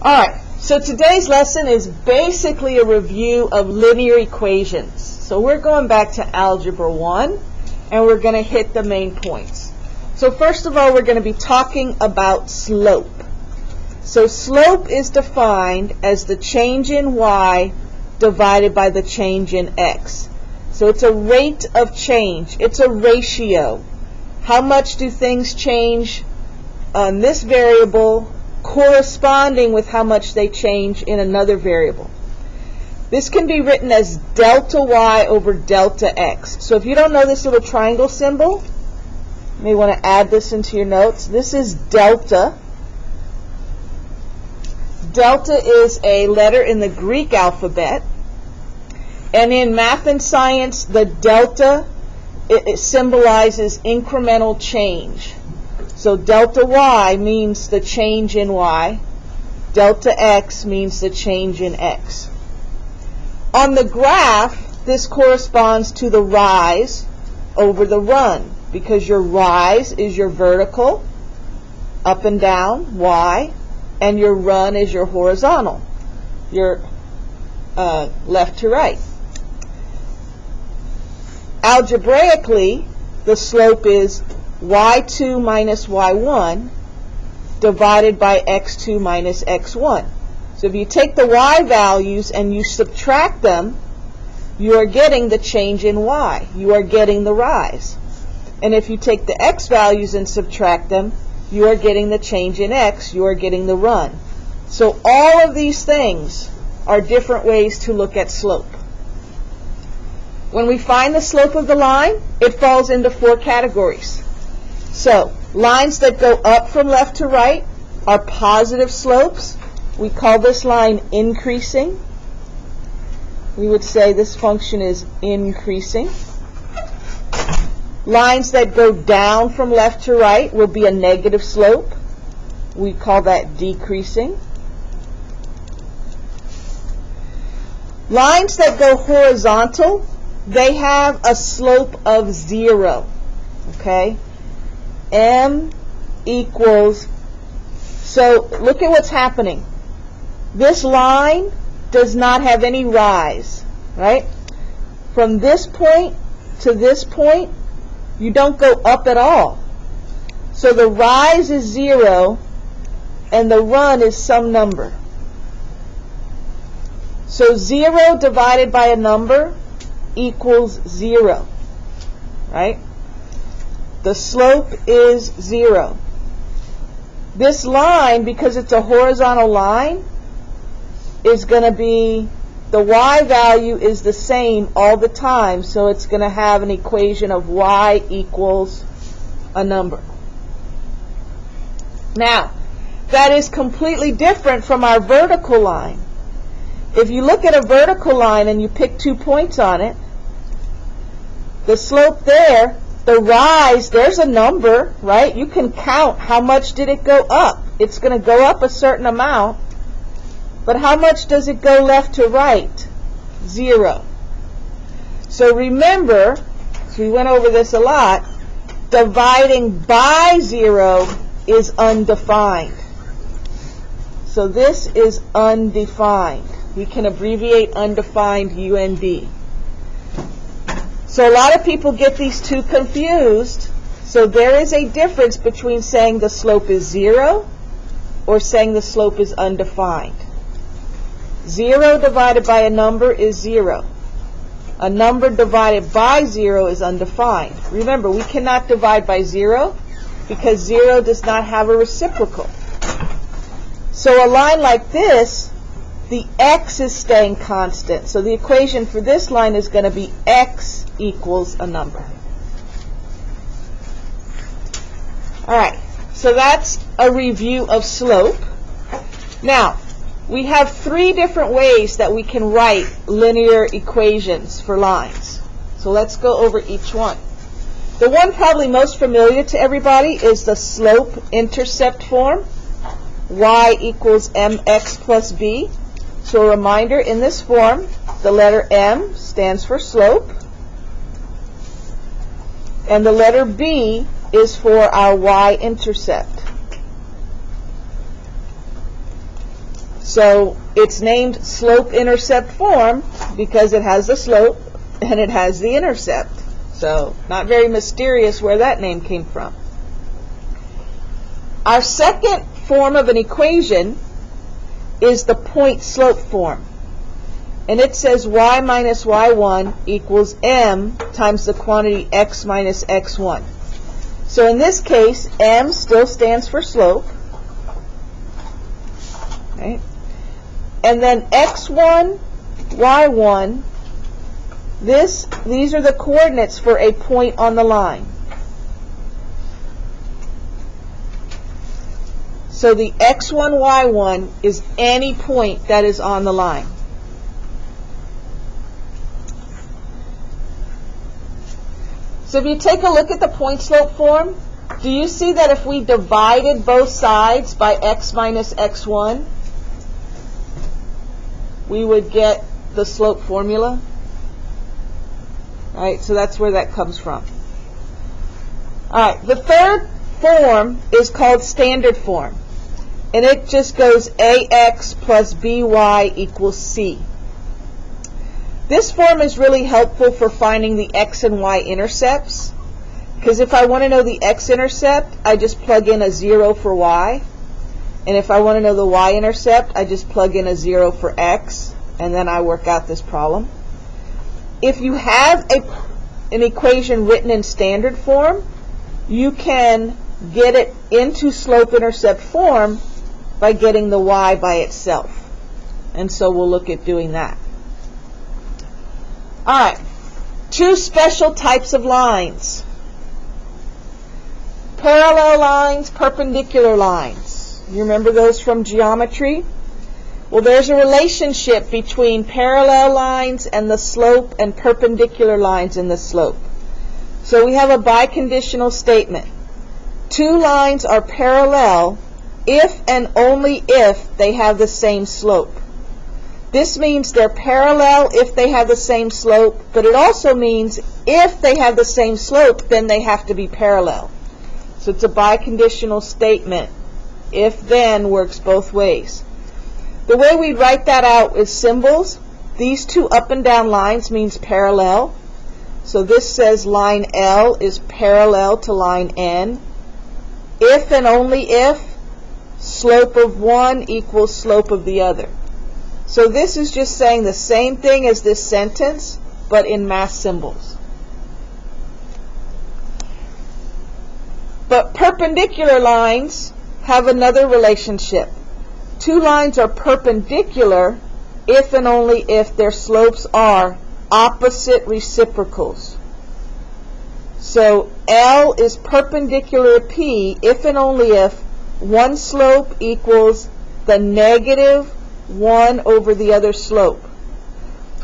Alright, so today's lesson is basically a review of linear equations. So we're going back to Algebra 1 and we're going to hit the main points. So first of all, we're going to be talking about slope. So slope is defined as the change in y divided by the change in x. So it's a rate of change. It's a ratio. How much do things change on this variable corresponding with how much they change in another variable? This can be written as delta y over delta x. So if you don't know this little triangle symbol, you may want to add this into your notes. This is delta. Delta is a letter in the Greek alphabet. And in math and science, the delta, it symbolizes incremental change. So delta y means the change in y. Delta x means the change in x. On the graph, this corresponds to the rise over the run, because your rise is your vertical, up and down, y, and your run is your horizontal, your left to right. Algebraically, the slope is y2 minus y1 divided by x2 minus x1. So if you take the y values and you subtract them, you are getting the change in y. You are getting the rise. And if you take the x values and subtract them, you are getting the change in x. You are getting the run. So all of these things are different ways to look at slope. When we find the slope of the line, it falls into 4 categories. So, lines that go up from left to right are positive slopes. We call this line increasing. We would say this function is increasing. Lines that go down from left to right will be a negative slope. We call that decreasing. Lines that go horizontal, they have a slope of 0. Okay? M equals, so look at what's happening. This line does not have any rise, right? From this point to this point, you don't go up at all. So the rise is 0 and the run is some number. So 0 divided by a number equals 0, right? The slope is 0. This line, because it's a horizontal line, is going to be, the y value is the same all the time, so it's going to have an equation of y equals a number. Now, that is completely different from our vertical line. If you look at a vertical line and you pick 2 points on it, the slope there, the rise, there's a number, right? You can count how much did it go up. It's going to go up a certain amount. But how much does it go left to right? 0. So remember, so we went over this a lot, dividing by 0 is undefined. So this is undefined. We can abbreviate undefined UND. So a lot of people get these two confused. So there is a difference between saying the slope is 0 or saying the slope is undefined. 0 divided by a number is 0. A number divided by 0 is undefined. Remember, we cannot divide by 0 because 0 does not have a reciprocal. So a line like this, the x is staying constant. So the equation for this line is going to be x equals a number. Alright, so that's a review of slope. Now, we have 3 different ways that we can write linear equations for lines. So let's go over each one. The one probably most familiar to everybody is the slope-intercept form. Y equals mx plus b. So a reminder, in this form, the letter m stands for slope, and the letter b is for our y-intercept. So it's named slope-intercept form because it has the slope and it has the intercept. So not very mysterious where that name came from. Our second form of an equation is the point slope form. And it says y minus y1 equals m times the quantity x minus x1. So in this case, m still stands for slope. Right? And then x1, y1, these are the coordinates for a point on the line. So the x1, y1 is any point that is on the line. So if you take a look at the point slope form, do you see that if we divided both sides by x minus x1, we would get the slope formula? All right, so that's where that comes from. All right, the third form is called standard form, and it just goes ax plus by equals c. This form is really helpful for finding the x and y intercepts, because if I want to know the x-intercept, I just plug in a 0 for y, and if I want to know the y-intercept, I just plug in a 0 for x, and then I work out this problem. If you have an equation written in standard form, you can get it into slope-intercept form by getting the y by itself. And so we'll look at doing that. All right, two special types of lines. Parallel lines, perpendicular lines. You remember those from geometry? Well, there's a relationship between parallel lines and the slope and perpendicular lines in the slope. So we have a biconditional statement. Two lines are parallel if and only if they have the same slope. This means they're parallel if they have the same slope, but it also means if they have the same slope, then they have to be parallel. So it's a biconditional statement. If then works both ways. The way we write that out is symbols. These two up and down lines means parallel. So this says line L is parallel to line N. If and only if slope of one equals slope of the other. So this is just saying the same thing as this sentence, but in math symbols. But perpendicular lines have another relationship. Two lines are perpendicular if and only if their slopes are opposite reciprocals. So L is perpendicular to P if and only if one slope equals the negative 1 over the other slope.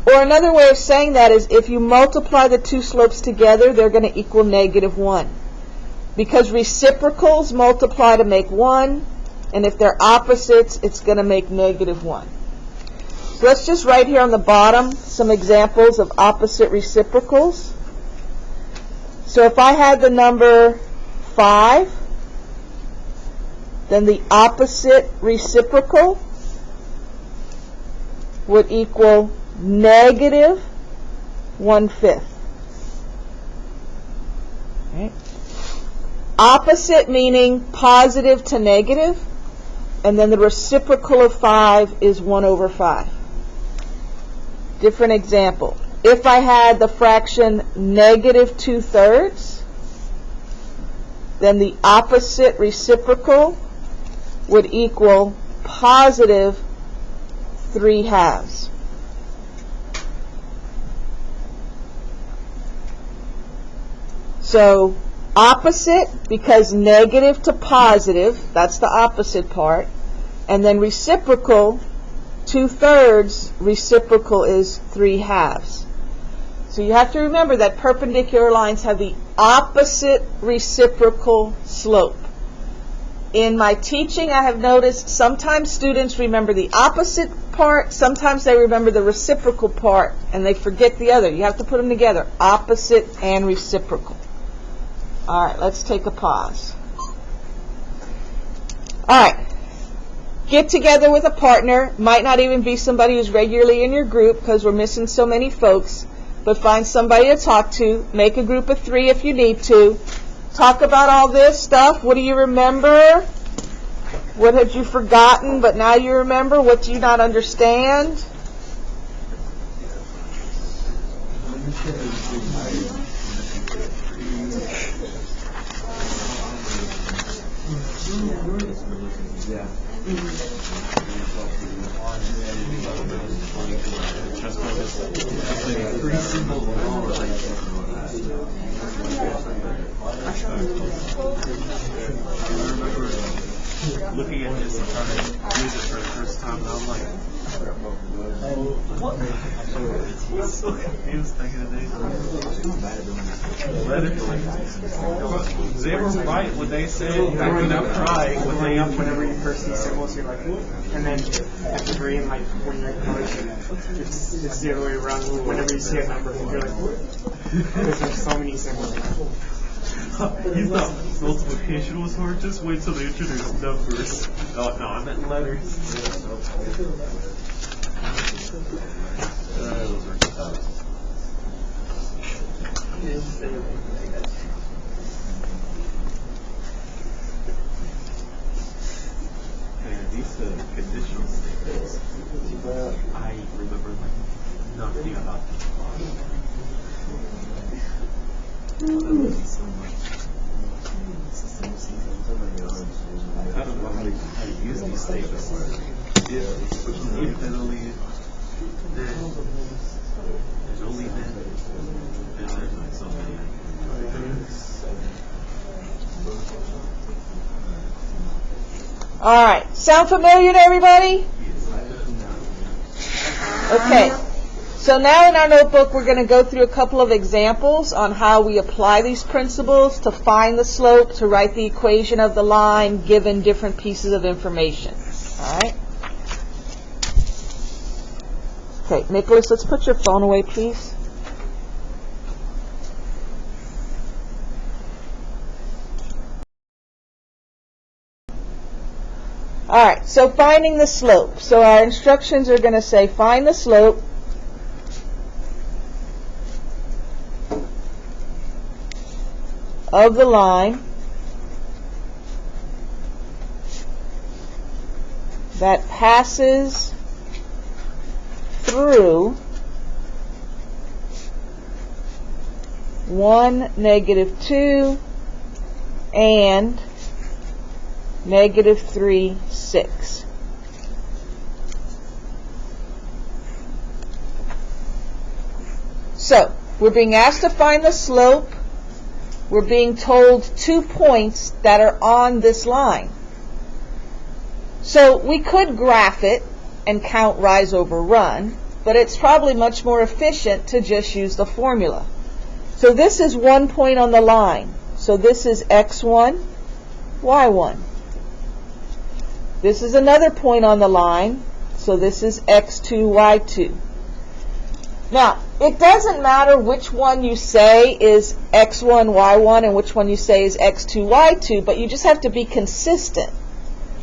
Or another way of saying that is if you multiply the two slopes together, they're going to equal negative 1. Because reciprocals multiply to make 1, and if they're opposites, it's going to make negative 1. So let's just write here on the bottom some examples of opposite reciprocals. So if I had the number 5, then the opposite reciprocal would equal negative 1/5. Right? Opposite meaning positive to negative, and then the reciprocal of 5 is 1 over 5. Different example. If I had the fraction negative 2/3, then the opposite reciprocal would equal positive 3/2. So opposite, because negative to positive, that's the opposite part, and then reciprocal, 2/3, reciprocal is 3/2. So you have to remember that perpendicular lines have the opposite reciprocal slope. In my teaching, I have noticed sometimes students remember the opposite part, sometimes they remember the reciprocal part, and they forget the other. You have to put them together, opposite and reciprocal. All right, let's take a pause. All right, get together with a partner, might not even be somebody who's regularly in your group because we're missing so many folks, but find somebody to talk to, make a group of 3 if you need to, talk about all this stuff. What do you remember? What had you forgotten but now you remember? What do you not understand? Looking at this and trying to use it for the first time, and I'm like, what? I was so confused thinking of these. They were right when they said, backing up trying, when they whenever you first see symbols, you're like, and then at the green, like when you're in college, it's the other way around. Whenever you see a number, you're like, because there's so many symbols. You thought multiplication was hard? Just wait till they introduce numbers. Oh, no, I meant letters. Those are tough. These conditional statements, I remember like nothing about them. I don't know how to use these statements. Infinitely, then, and only then, and there's like so many. All right. Sound familiar to everybody? Okay. So now in our notebook, we're going to go through a couple of examples on how we apply these principles to find the slope, to write the equation of the line, given different pieces of information. All right? Okay, Nicholas, let's put your phone away, please. All right, so finding the slope. So our instructions are going to say find the slope of the line that passes through 1, -2, and -3, 6. So, we're being asked to find the slope. We're being told 2 points that are on this line. So we could graph it and count rise over run, but it's probably much more efficient to just use the formula. So this is 1 point on the line. So this is x1, y1. This is another point on the line. So this is x2, y2. Now, it doesn't matter which one you say is x1, y1 and which one you say is x2, y2, but you just have to be consistent.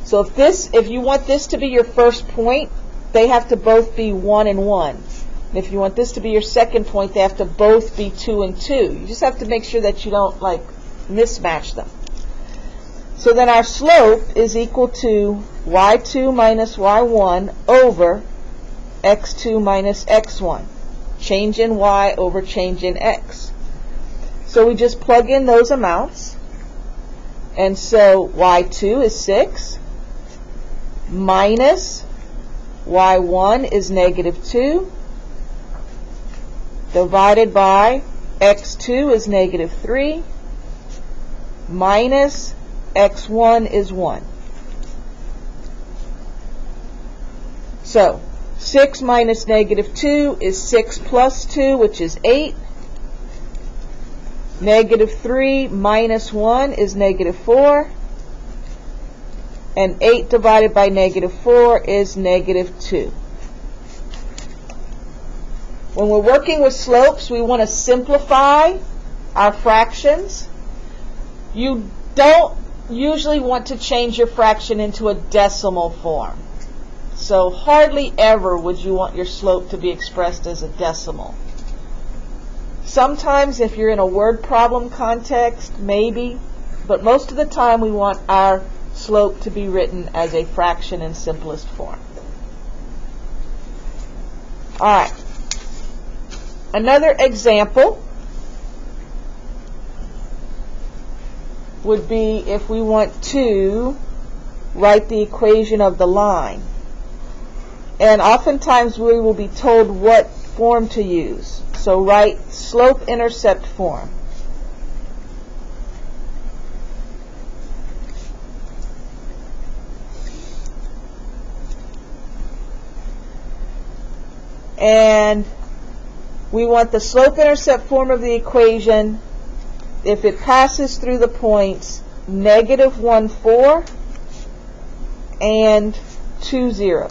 So if you want this to be your first point, they have to both be 1 and 1. And if you want this to be your second point, they have to both be 2 and 2. You just have to make sure that you don't mismatch them. So then our slope is equal to y2 minus y1 over x2 minus x1. Change in y over change in x. So we just plug in those amounts. And so y2 is 6 minus y1 is -2 divided by x2 is -3 minus x1 is 1. So 6 minus -2 is 6 plus 2, which is 8. -3 minus 1 is -4. And 8 divided by -4 is -2. When we're working with slopes, we want to simplify our fractions. You don't usually want to change your fraction into a decimal form. So hardly ever would you want your slope to be expressed as a decimal. Sometimes if you're in a word problem context, maybe, but most of the time we want our slope to be written as a fraction in simplest form. Alright, another example would be if we want to write the equation of the line. And oftentimes we will be told what form to use. So write slope-intercept form. And we want the slope-intercept form of the equation, if it passes through the points -1, 4 and 2, 0.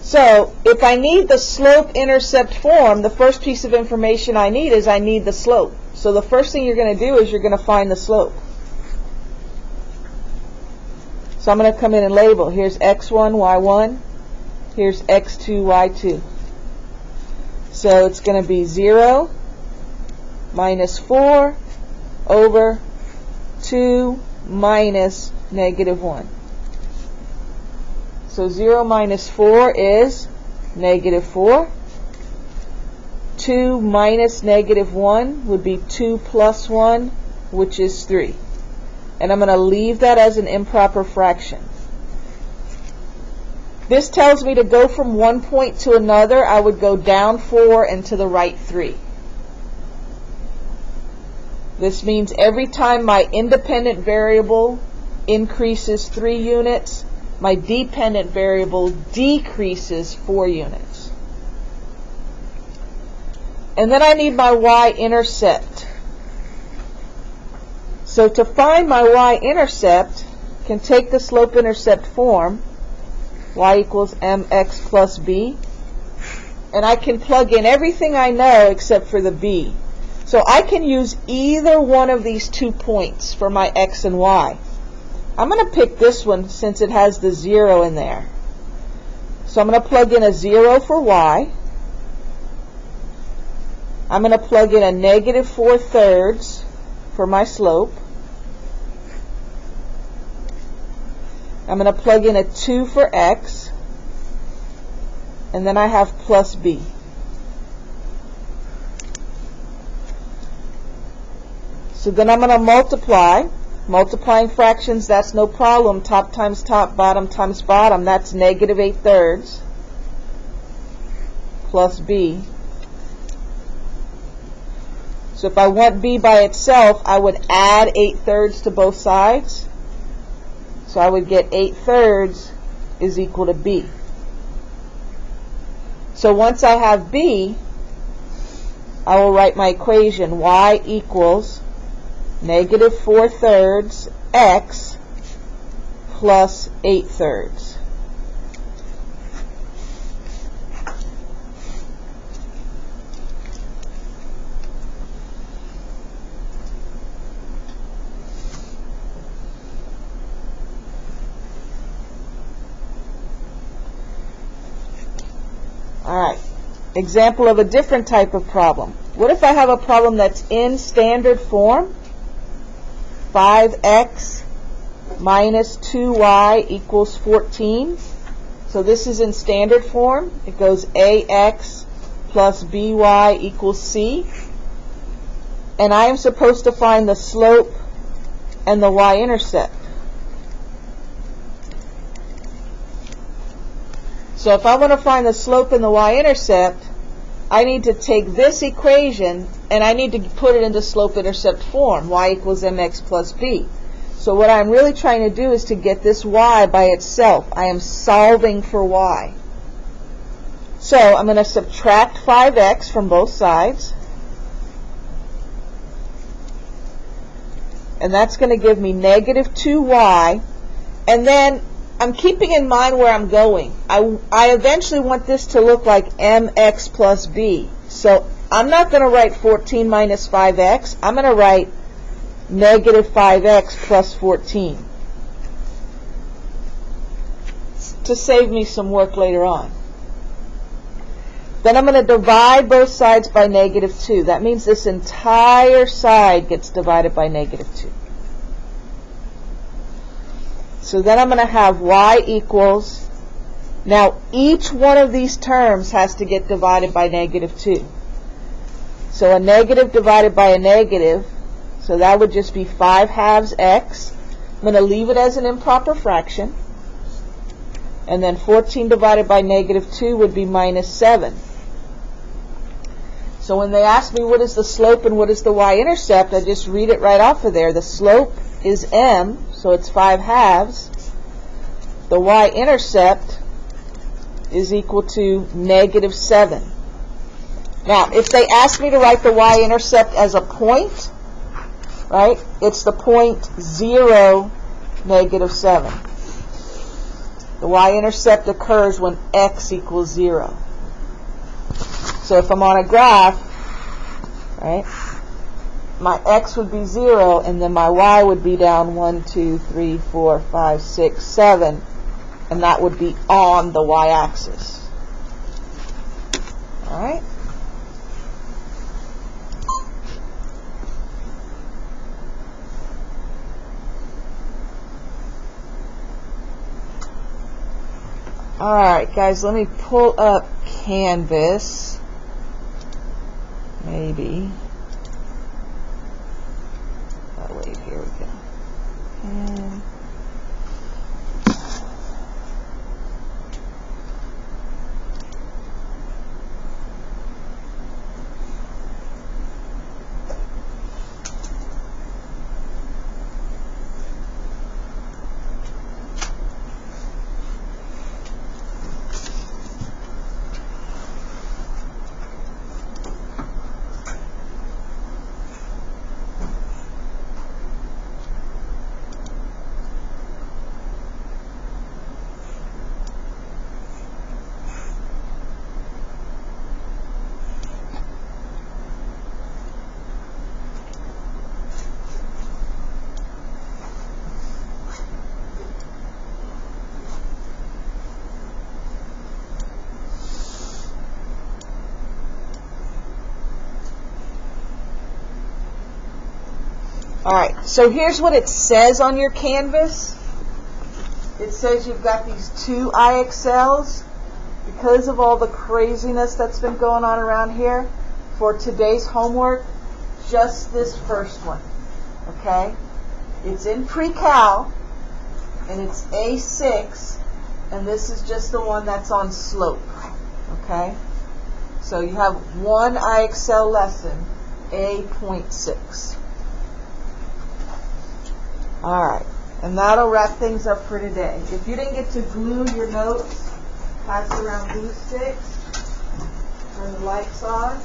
So if I need the slope-intercept form, the first piece of information I need is I need the slope. So the first thing you're going to do is you're going to find the slope. So I'm going to come in and label. Here's x1, y1. Here's x2, y2. So it's going to be 0 minus 4 over 2 minus -1. So 0 minus 4 is -4. 2 minus -1 would be 2 plus 1, which is 3. And I'm going to leave that as an improper fraction. This tells me to go from one point to another. I would go down 4 and to the right 3. This means every time my independent variable increases 3 units, my dependent variable decreases 4 units. And then I need my y-intercept. So to find my y-intercept, I can take the slope-intercept form, y equals mx plus b, and I can plug in everything I know except for the b. So I can use either one of these 2 points for my x and y. I'm going to pick this one since it has the 0 in there. So I'm going to plug in a 0 for y. I'm going to plug in a -4/3 for my slope. I'm going to plug in a 2 for x. And then I have plus b. So then I'm going to multiply. Multiplying fractions, that's no problem. Top times top, bottom times bottom. That's -8/3 plus b. So if I want b by itself, I would add 8/3 to both sides. So I would get 8/3 is equal to b. So once I have b, I will write my equation. Y equals -4/3 x plus 8/3. Alright, example of a different type of problem. What if I have a problem that's in standard form? 5x minus 2y equals 14. So this is in standard form. It goes ax plus by equals c. And I am supposed to find the slope and the y-intercept. So if I want to find the slope and the y-intercept, I need to take this equation and I need to put it into slope-intercept form. Y equals mx plus b. So what I'm really trying to do is to get this y by itself. I am solving for y. So I'm going to subtract 5x from both sides. And that's going to give me -2y. And then I'm keeping in mind where I'm going. I eventually want this to look like mx plus b. So I'm not going to write 14 minus 5x. I'm going to write negative 5x plus 14 to save me some work later on. Then I'm going to divide both sides by negative 2. That means this entire side gets divided by negative 2. So then I'm going to have y equals, now each one of these terms has to get divided by negative 2. So a negative divided by a negative, so that would just be 5 halves x. I'm going to leave it as an improper fraction. And then 14 divided by negative 2 would be minus 7. So when they ask me what is the slope and what is the y-intercept, I just read it right off of there. The slope is m, so it's 5 halves. The y-intercept is equal to negative 7. Now, if they ask me to write the y-intercept as a point, right, it's the point 0, negative 7. The y-intercept occurs when x equals 0. So if I'm on a graph, right, my x would be 0, and then my y would be down 1, 2, 3, 4, 5, 6, 7, and that would be on the y-axis. All right? All right, guys, let me pull up Canvas. Maybe. Oh, wait, here we go. And all right, so here's what it says on your Canvas. It says you've got these 2 IXLs. Because of all the craziness that's been going on around here, for today's homework, just this first one, okay? It's in pre-cal, and it's A6, and this is just the one that's on slope, okay? So you have one IXL lesson, A.6. All right, and that'll wrap things up for today. If you didn't get to glue your notes, pass around glue sticks. Turn the lights on.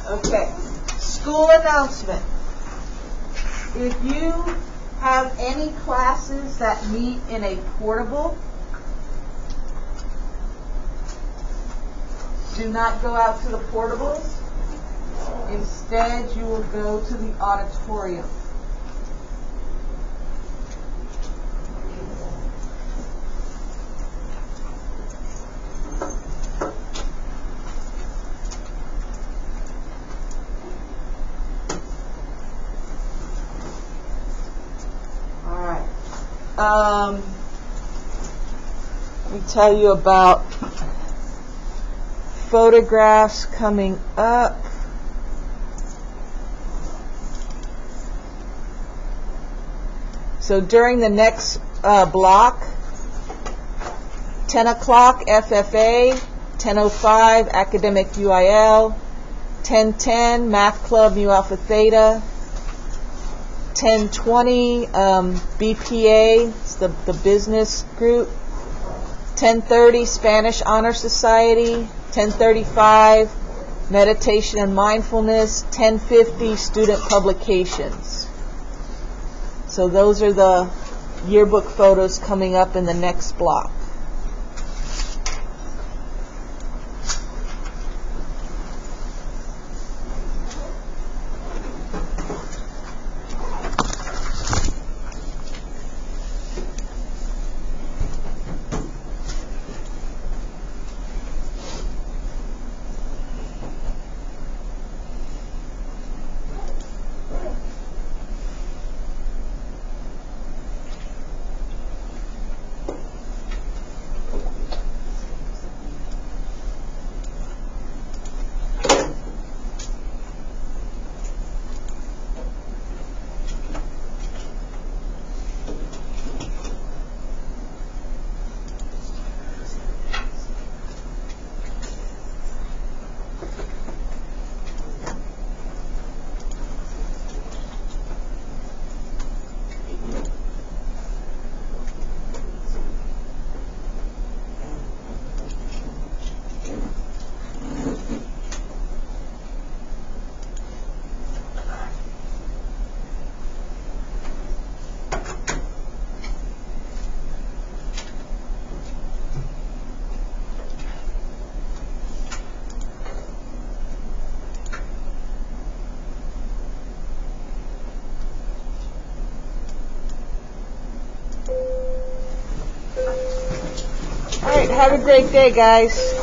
Okay, school announcement. If you have any classes that meet in a portable, do not go out to the portables. Instead, you will go to the auditorium. All right. Let me tell you about photographs coming up. So during the next block, 10 o'clock FFA, 10:05 Academic UIL, 10:10 Math Club Mu Alpha Theta, 10:20 BPA, it's the business group, 10:30 Spanish Honor Society, 10:35 Meditation and Mindfulness, 10:50 Student Publications. So those are the yearbook photos coming up in the next block. All right, have a great day, guys.